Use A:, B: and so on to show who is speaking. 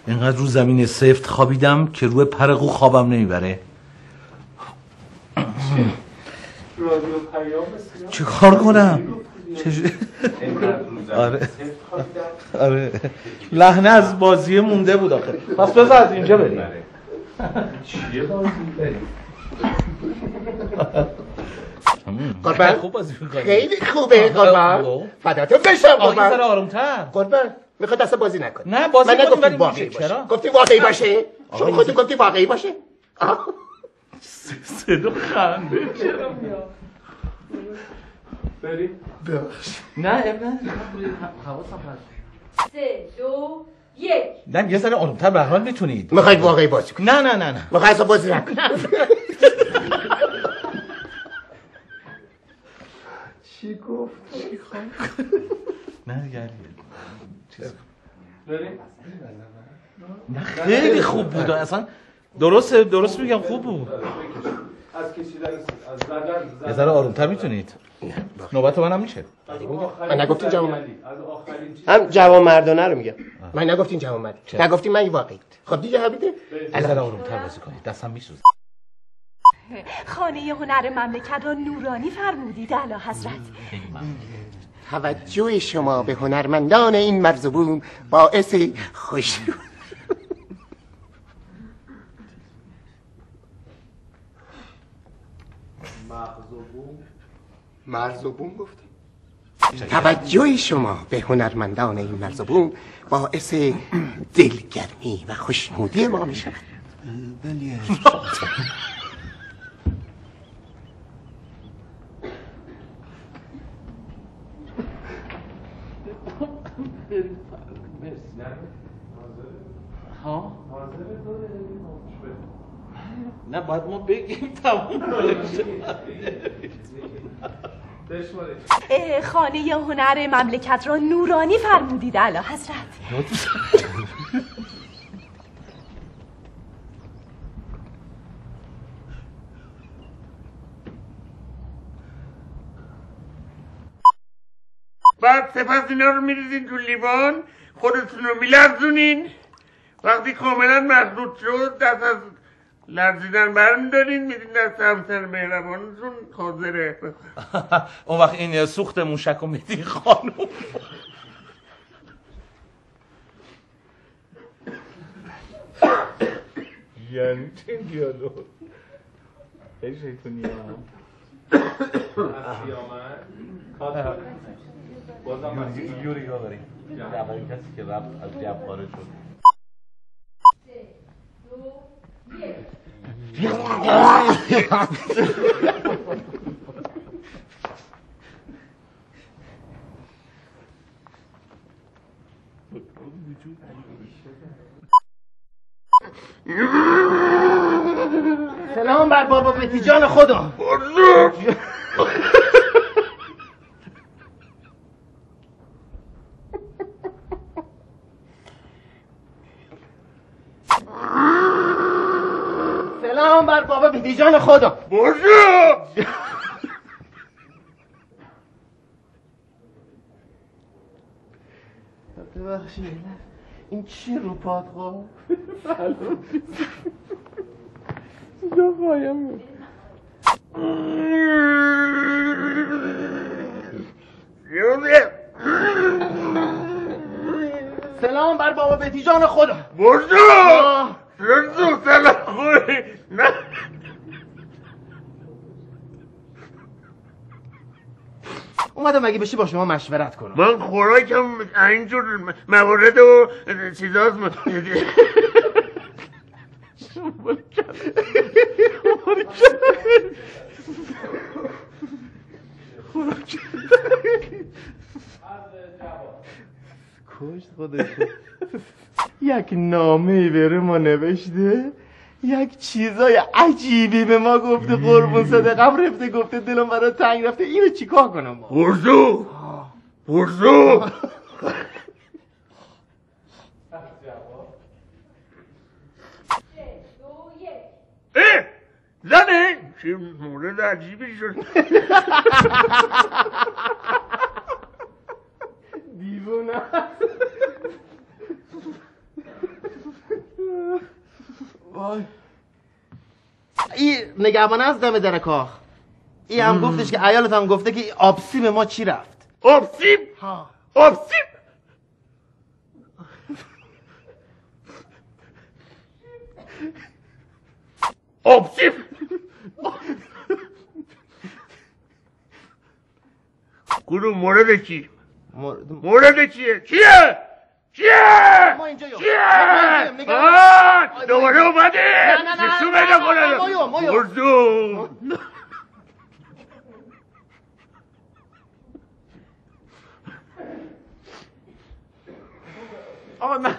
A: اینقدر رو زمین سفت خوابیدم که روی پرقو خوابم نمیبره. چه کار کنم؟ آره لحنه از بازی مونده بود آخه. پس بذار از اینجا بریم. چیه بازی؟
B: قربان خوب بازی می‌کنی. خیلی خوبه قربان. فداتون بشم قربان.
A: آقا آروم تر.
B: قربان میخواد اصلا بازی نکنه.
A: نه بازی
B: نکنیم
A: ولی
B: واقعی
A: میشه.
B: باشه.
A: چرا؟
B: گفتی واقعی باشه؟ شما خودتون گفتی واقعی باشه؟
A: صدا خنده چرا میاد؟ بریم. نه حواسم هست.
C: 3 2 1
A: نه یه ذره آروم‌تر به هر حال میتونید.
B: میخواید واقعی بازی کنید؟
A: نه
B: میخواید اصلا بازی نکنید. چی گفت؟ چی خواهد؟
A: نه دیگه نه خیلی خوب بود اصلا. درست میگم خوب بود.
D: از کشیدن از زدن
A: یه ذره آروم‌تر میتونید. نوبت منم میشه.
B: من نگفتین جوان هم جوان مردانه رو میگم. من نگفتین جوان مرد. نگفتین من واقعی. خب دیگه حبیبه
A: یه ذره آروم‌تر بازی کنید. دستم میسوزه.
C: خانه هنر مملکت را نورانی فرمودید اعلی حضرت.
B: توجه شما به هنرمندان این مرزبون باعث خوشی. مرزبون گفتم. توجه شما به هنرمندان این مرزبون باعث دلگرمی و خوشنودی ما می شود.
A: ها؟ نه باید ما بگیم تموم
C: خانه هنر مملکت را نورانی فرمودید اعلی حضرت.
E: بعد سپس اینا رو میریزین تو لیوان، خودتون رو میلرزونین. وقتی کاملا مخلوط شد دست از لرزیدن برمیدارین میدین دست همسر مهربانتون حاضره.
A: اون وقت این سوخت موشک رو میدین خانوم.
E: یعنی چه دیالوگ؟ خیلی شیطونی هم از قیامت
A: بازم یوری ها داریم. اولین کسی که رفت از جب خارج شد.
C: 3 2 1
B: سلام بر بابا بتی جان خدا. سلام بر بابا بتی جان خدا. ببخشید این چی رو پات خواه؟ اینجا خواهیم بود. سلام بر بابا بتی جان خدا.
E: سلام خوبی. نه
B: اومدم مگه بشه با شما مشورت کنم.
E: من خوراکم اینجور موارد و چیزاست.
B: کشت خودش. یک نامه‌ای بره ما نوشته، یک چیزای عجیبی به ما گفته، قربون صدقم رفته، گفته دلم برای تنگ رفته. اینو چیکار کنم ما؟
E: برزو زنه چه مورد عجیبی شد.
B: دیوونه نگهبان از دم در کاخ. این هم گفتش که ایالت هم گفته که آبسیب ما چی رفت.
E: آبسیب؟
B: ها
E: آبسیب؟ آبسیب؟ گروه مورد چی؟ مورد چیه؟ چیه؟ چیه؟
B: ما اینجا
E: چیه؟ دوباره اومده؟ نشون بده کنه برزو
B: آقا من